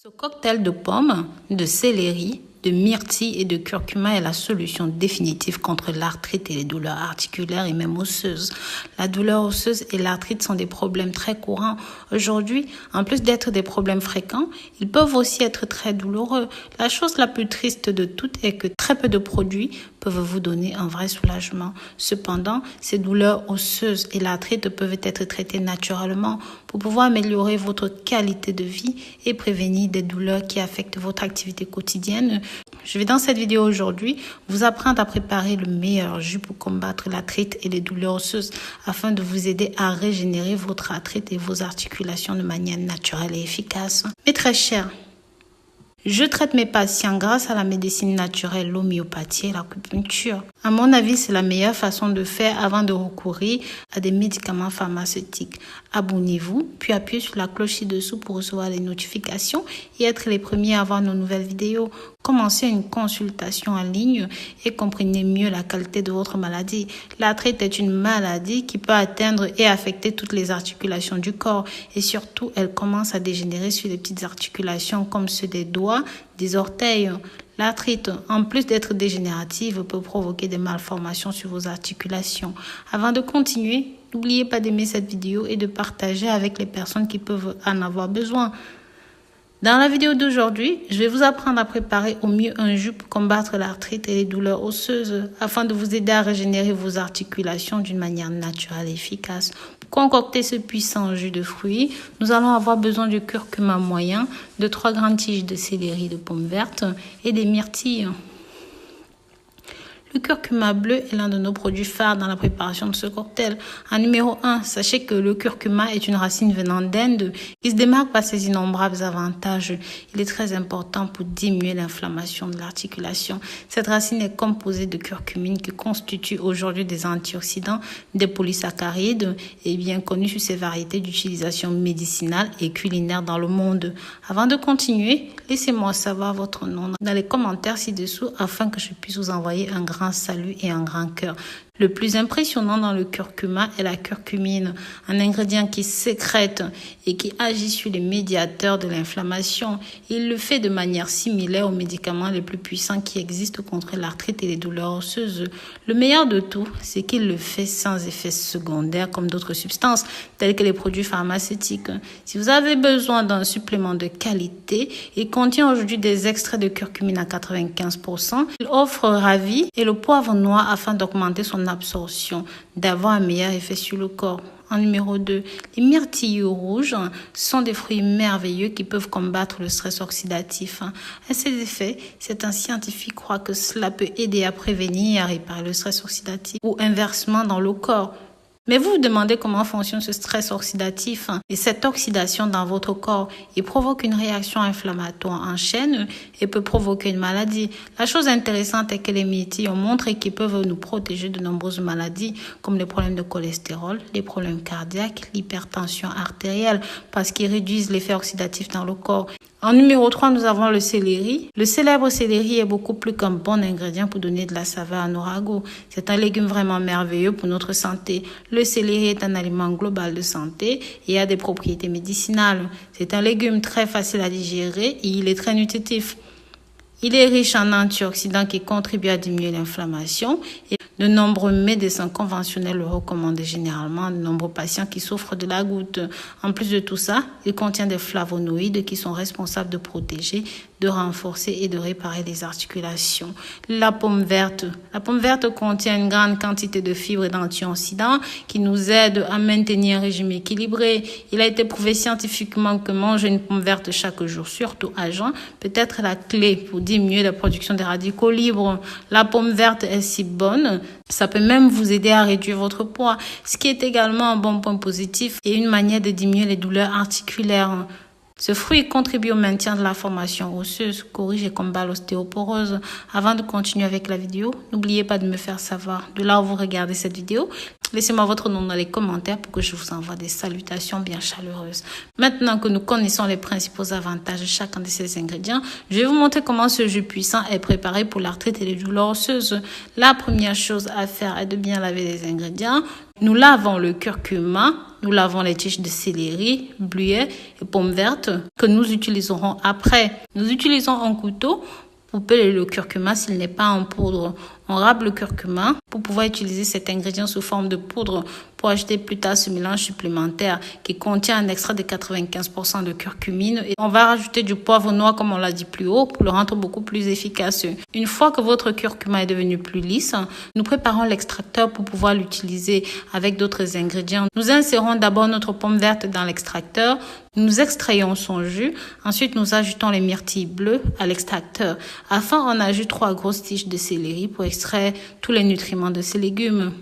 Ce cocktail de pommes, de céleri, de myrtille et de curcuma est la solution définitive contre l'arthrite et les douleurs articulaires et même osseuses. La douleur osseuse et l'arthrite sont des problèmes très courants. Aujourd'hui, en plus d'être des problèmes fréquents, ils peuvent aussi être très douloureux. La chose la plus triste de toutes est que très peu de produits peuvent vous donner un vrai soulagement. Cependant, ces douleurs osseuses et l'arthrite peuvent être traitées naturellement pour pouvoir améliorer votre qualité de vie et prévenir des douleurs qui affectent votre activité quotidienne. Je vais dans cette vidéo aujourd'hui vous apprendre à préparer le meilleur jus pour combattre l'arthrite et les douleurs osseuses afin de vous aider à régénérer votre arthrite et vos articulations de manière naturelle et efficace. Mais très cher, je traite mes patients grâce à la médecine naturelle, l'homéopathie et l'acupuncture. À mon avis, c'est la meilleure façon de faire avant de recourir à des médicaments pharmaceutiques. Abonnez-vous, puis appuyez sur la cloche ci-dessous pour recevoir les notifications et être les premiers à voir nos nouvelles vidéos. Commencez une consultation en ligne et comprenez mieux la qualité de votre maladie. L'arthrite est une maladie qui peut atteindre et affecter toutes les articulations du corps et surtout, elle commence à dégénérer sur les petites articulations comme ceux des doigts, des orteils. L'arthrite, en plus d'être dégénérative, peut provoquer des malformations sur vos articulations. Avant de continuer, n'oubliez pas d'aimer cette vidéo et de partager avec les personnes qui peuvent en avoir besoin. Dans la vidéo d'aujourd'hui, je vais vous apprendre à préparer au mieux un jus pour combattre l'arthrite et les douleurs osseuses afin de vous aider à régénérer vos articulations d'une manière naturelle et efficace. Pour concocter ce puissant jus de fruits, nous allons avoir besoin du curcuma moyen, de 3 grandes tiges de céleri de pommes vertes et des myrtilles. Le curcuma bleu est l'un de nos produits phares dans la préparation de ce cocktail. En numéro 1, sachez que le curcuma est une racine venant d'Inde qui se démarque par ses innombrables avantages. Il est très important pour diminuer l'inflammation de l'articulation. Cette racine est composée de curcumine qui constitue aujourd'hui des antioxydants, des polysaccharides et bien connue sur ses variétés d'utilisation médicinale et culinaire dans le monde. Avant de continuer, laissez-moi savoir votre nom dans les commentaires ci-dessous afin que je puisse vous envoyer un grand salut et un grand cœur. Le plus impressionnant dans le curcuma est la curcumine, un ingrédient qui sécrète et qui agit sur les médiateurs de l'inflammation. Il le fait de manière similaire aux médicaments les plus puissants qui existent contre l'arthrite et les douleurs osseuses. Le meilleur de tout, c'est qu'il le fait sans effets secondaires comme d'autres substances, telles que les produits pharmaceutiques. Si vous avez besoin d'un supplément de qualité, il contient aujourd'hui des extraits de curcumine à 95%. Il offre ravi et le poivre noir afin d'augmenter son absorption, d'avoir un meilleur effet sur le corps. En numéro 2, les myrtilles rouges sont des fruits merveilleux qui peuvent combattre le stress oxydatif. À ces effets, certains scientifiques croient que cela peut aider à prévenir et à réparer le stress oxydatif ou inversement dans le corps. Mais vous vous demandez comment fonctionne ce stress oxydatif et cette oxydation dans votre corps. Il provoque une réaction inflammatoire en chaîne et peut provoquer une maladie. La chose intéressante est que les myrtilles ont montré qu'ils peuvent nous protéger de nombreuses maladies comme les problèmes de cholestérol, les problèmes cardiaques, l'hypertension artérielle parce qu'ils réduisent l'effet oxydatif dans le corps. En numéro 3, nous avons le céleri. Le célèbre céleri est beaucoup plus qu'un bon ingrédient pour donner de la saveur à nos ragoûts. C'est un légume vraiment merveilleux pour notre santé. Le céleri est un aliment global de santé et a des propriétés médicinales. C'est un légume très facile à digérer et il est très nutritif. Il est riche en antioxydants qui contribuent à diminuer l'inflammation et de nombreux médecins conventionnels le recommandent généralement à de nombreux patients qui souffrent de la goutte. En plus de tout ça, il contient des flavonoïdes qui sont responsables de protéger, de renforcer et de réparer les articulations. La pomme verte. La pomme verte contient une grande quantité de fibres et d'antioxydants qui nous aident à maintenir un régime équilibré. Il a été prouvé scientifiquement que manger une pomme verte chaque jour, surtout à jeun, peut être la clé pour diminuer la production des radicaux libres. La pomme verte est si bonne, ça peut même vous aider à réduire votre poids, ce qui est également un bon point positif et une manière de diminuer les douleurs articulaires. Ce fruit contribue au maintien de la formation osseuse, corrige et combat l'ostéoporose. Avant de continuer avec la vidéo, n'oubliez pas de me faire savoir de là où vous regardez cette vidéo. Laissez-moi votre nom dans les commentaires pour que je vous envoie des salutations bien chaleureuses. Maintenant que nous connaissons les principaux avantages de chacun de ces ingrédients, je vais vous montrer comment ce jus puissant est préparé pour l'arthrite et les douleurs osseuses. La première chose à faire est de bien laver les ingrédients. Nous lavons le curcuma nous lavons les tiges de céleri, bleuet et pommes vertes que nous utiliserons après. Nous utilisons un couteau pour peler le curcuma s'il n'est pas en poudre. On râpe le curcuma pour pouvoir utiliser cet ingrédient sous forme de poudre pour ajouter plus tard ce mélange supplémentaire qui contient un extrait de 95% de curcumine. Et on va rajouter du poivre noir comme on l'a dit plus haut pour le rendre beaucoup plus efficace. Une fois que votre curcuma est devenu plus lisse, nous préparons l'extracteur pour pouvoir l'utiliser avec d'autres ingrédients. Nous insérons d'abord notre pomme verte dans l'extracteur. Nous extrayons son jus. Ensuite, nous ajoutons les myrtilles bleues à l'extracteur. Enfin, on ajoute 3 grosses tiges de céleri pour extraire tous les nutriments de ces légumes.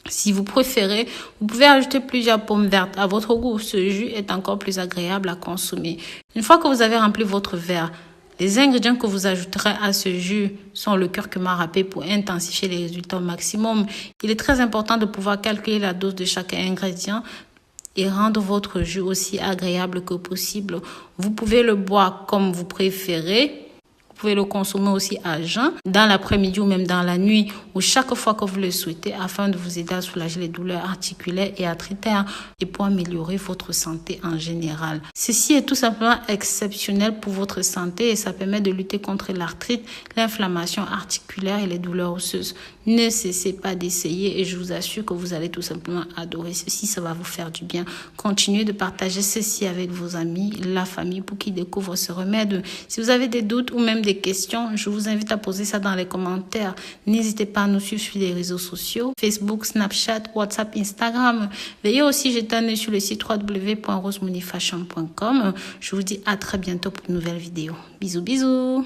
Si vous préférez, vous pouvez ajouter plusieurs pommes vertes à votre goût. Ce jus est encore plus agréable à consommer. Une fois que vous avez rempli votre verre, les ingrédients que vous ajouterez à ce jus sont le curcuma râpé pour intensifier les résultats au maximum. Il est très important de pouvoir calculer la dose de chaque ingrédient et rendre votre jus aussi agréable que possible. Vous pouvez le boire comme vous préférez. Vous pouvez le consommer aussi à jeun, dans l'après-midi ou même dans la nuit, ou chaque fois que vous le souhaitez, afin de vous aider à soulager les douleurs articulaires et arthritaires et pour améliorer votre santé en général. Ceci est tout simplement exceptionnel pour votre santé et ça permet de lutter contre l'arthrite, l'inflammation articulaire et les douleurs osseuses. Ne cessez pas d'essayer et je vous assure que vous allez tout simplement adorer ceci. Ça va vous faire du bien. Continuez de partager ceci avec vos amis, la famille pour qu'ils découvrent ce remède. Si vous avez des doutes ou même des questions, je vous invite à poser ça dans les commentaires. N'hésitez pas à nous suivre sur les réseaux sociaux, Facebook, Snapchat, WhatsApp, Instagram. Veuillez aussi jeter un œil sur le site www.rosemoneyfashion.com. Je vous dis à très bientôt pour une nouvelle vidéo. Bisous, bisous.